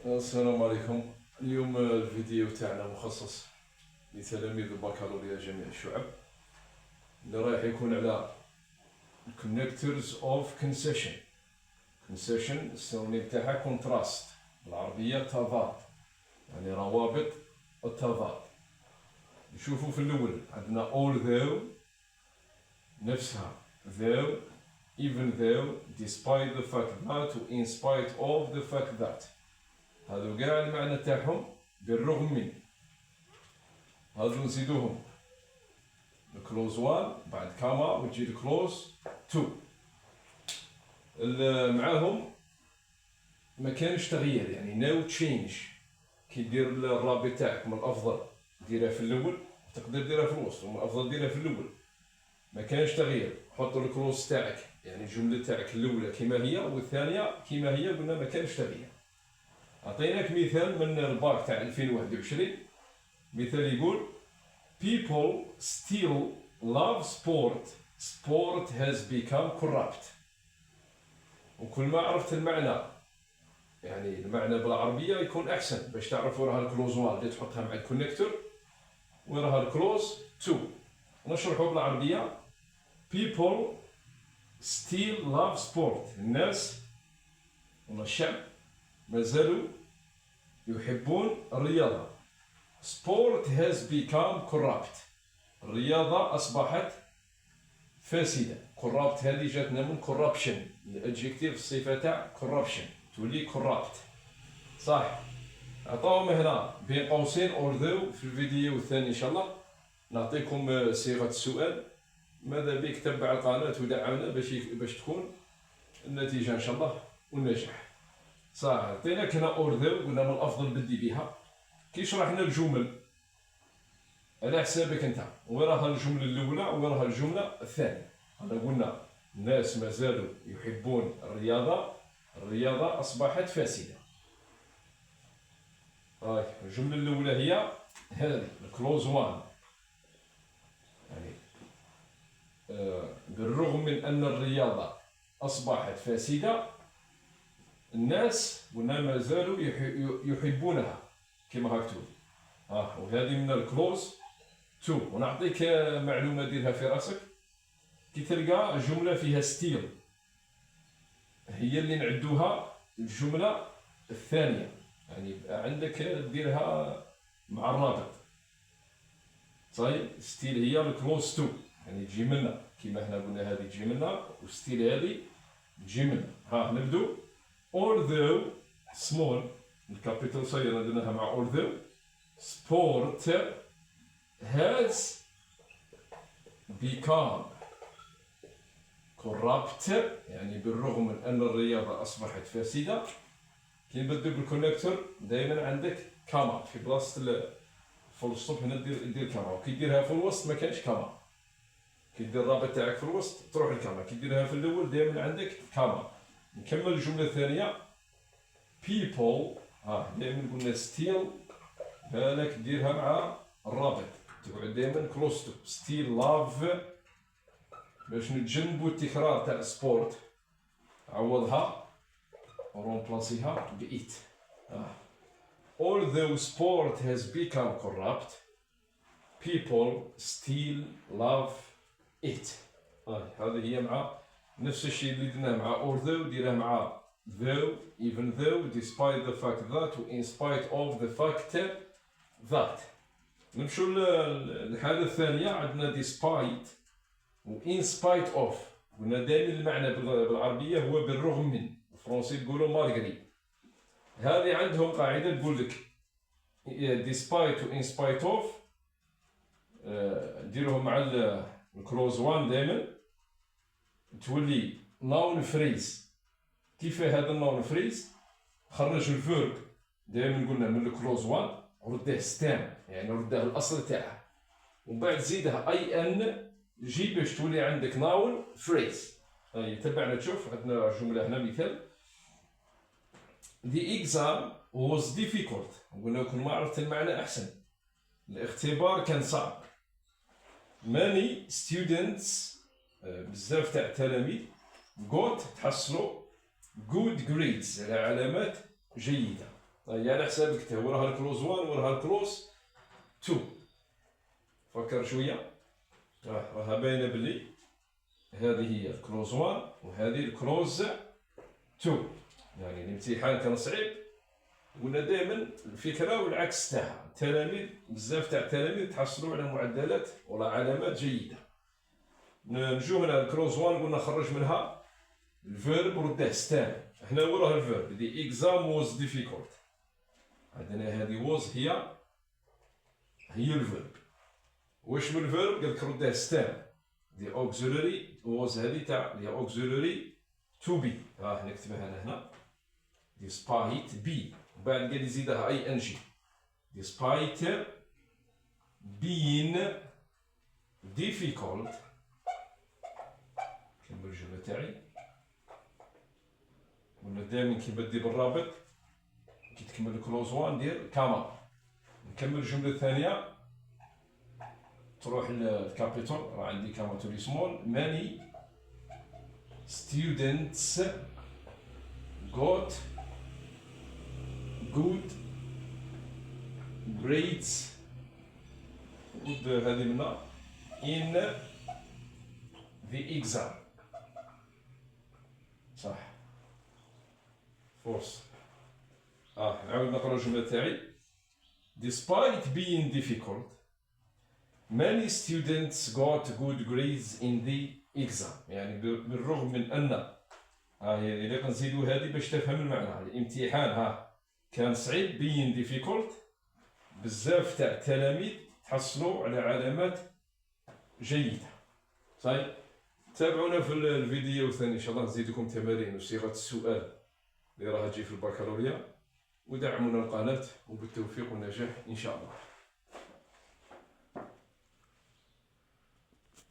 السلام عليكم. اليوم الفيديو تاعنا مخصص لتلاميذ البكالوريا جميع الشعب، اللي رايح يكون على connectors of concession. concession السينونيم تاعها contrast، بالعربية تضاد، يعني روابط التضاد. نشوفوا في الأول عندنا although نفسها، though، even though، despite the fact that، و in spite of the fact that. هذو كاع المعنى تاعهم بالرغم من. هذو نزيدوهم الكلوز 1 بعد كاما وتجي الكلوز 2. معاهم ما كانش تغيير، يعني نو تشينج. كي دير الرابط تاعك من الافضل ديرها في الاول، تقدر ديرها في الوسط، ومن الافضل ديرها في الاول. ما كانش تغيير، حط الكلوز تاعك، يعني الجمله تاعك الاولى كما هي والثانيه كما هي، قلنا ما كانش تغيير. أعطيناك مثال من الباك تاع 2021. مثال يقول people still love sport. sport has become corrupt. وكل ما عرفت المعنى، يعني المعنى بالعربية يكون أحسن باش تعرف وراها الكلوز 1 اللي تحطها مع الكونكتور، وراها الكلوز 2. نشرحوا بالعربية. people still love sport. الناس ولا الشعب مازالوا يحبون الرياضة. sport has become corrupt. الرياضة أصبحت فاسدة. corrupt هذه جاتنا من corruption، الادجكتيف الصفة تاع corruption تولي corrupt. صح. عطاوهم هنا بين قوسين although. في الفيديو الثاني إن شاء الله نعطيكم صيغة السؤال. ماذا بك تبع القناة ودعمنا باش تكون النتيجة إن شاء الله والنجاح. صح. عطيناك هنا although، قلنا من الأفضل بدي بها. كي شرحنا الجمل على حسابك انت، وراها الجملة الأولى وراها الجملة الثانية. أنا قلنا الناس مازالوا يحبون الرياضة، الرياضة أصبحت فاسدة. الجملة الأولى هي هذه الكلوز 1، يعني بالرغم من أن الرياضة أصبحت فاسدة، الناس قلنا مازالوا يحبونها كما هكتب. وهذه من الكلوز 2. ونعطيك معلومة ديرها في راسك. كي تلقى جملة فيها ستيل، هي اللي نعدوها الجملة الثانية، يعني عندك ديرها مع الرابط. طيب ستيل هي الكلوز 2، يعني تجي منا كيما هنا قلنا هذه تجي منا، وستيل هذه تجي منا. نبدو. although small الكابيتال صغيرة درناها مع although. sport has become corrupt، يعني بالرغم من أن الرياضة أصبحت فاسدة. كي نبدو بالكونكتور دائما عندك كاما في بلاصة فول ستوب، هنا دير كاما. وكي ديرها في الوسط ما كانش كاما. كي دير الرابط تاعك في الوسط تروح الكاما. كي ديرها في الأول دائما عندك كاما. نكمل الجملة الثانية. people دائما قلنا ستيل، بالك ديرها مع الرابط، تقعد دائما كلوز تو. ستيل لاف باش نتجنبوا التكرار تاع سبورت، عوضها رومبلاسيها بإيت. although sport has become corrupt, people still love it. هذه هي مع نفس الشيء اللي درناه مع although، ديرها مع though، even though، despite the fact that، و in spite of the fact that. نمشوا للحالة الثانية. عندنا despite و in spite of. قلنا دائما المعنى بالعربية هو بالرغم من، الفرنسي تقولوا malgré. هذه عندهم قاعدة تقول لك despite و in spite of نديروهم مع الكلوز 1 دائما تولي noun phrase. كيف هذا النون فريز؟ خرج الفيرب دائما قلنا من الكلوز 1 ورده ستام، يعني رده الاصل تاعها، ومن بعد زيدها اي ان جي باش تولي عندك ناون فريز. تبعنا تشوف عندنا جمله هنا مثال. The exam was difficult. قلنا كل ما عرفت المعنى احسن. الاختبار كان صعب. Many students بزاف تاع التلاميذ got تحصلوا good grades على علامات جيدة. هي على حسابك انت، وراها الكلوز 1 وراها الكلوز 2. فكر شويه، راها باينه بلي هذه هي الكلوز 1 وهذه الكلوز 2. يعني الامتحان كان صعيب، قلنا دائما الفكره والعكس تاعها. التلاميذ بزاف تاع التلاميذ تحصلوا على معدلات ولا علامات جيده. نجو هنا الكلوز 1 قلنا خرج منها الفيرب ورده ستان. هنا وراه الفيرب دي اكزام واز ديفيكولت. عندنا هذه واز هي الفيرب. واش من الفيرب؟ قال لك رده ستان دي اوكسيلري. واز هذه تاع دي اوكسيلري تو بي. نكتبها انا هنا despite بي، وبعد قال يزيدها اي ان جي. despite being difficult. كمل الجملة تاعي. قلنا دائما كي بدي بالرابط كي تكمل الكلوز 1 دير كاما. نكمل الجملة الثانية، تروح للكابيتال. راه عندي كاما تو لي سمول. many students got good grades. هذه منا in the exam. صح. فورس. نعاود نقرا الجملة تاعي. Despite being difficult, many students got good grades in the exam. يعني بالرغم من أن إذا كنزيدو هذه باش تفهم المعنى. الامتحان كان صعيب. being difficult بزاف تاع التلاميذ تحصلوا على علامات جيدة. صحيح. تابعونا في الفيديو الثاني ان شاء الله. نزيدكم تمارين وصيغة السؤال اللي راها تجي في البكالوريا. ودعمونا القناة، وبالتوفيق والنجاح ان شاء الله.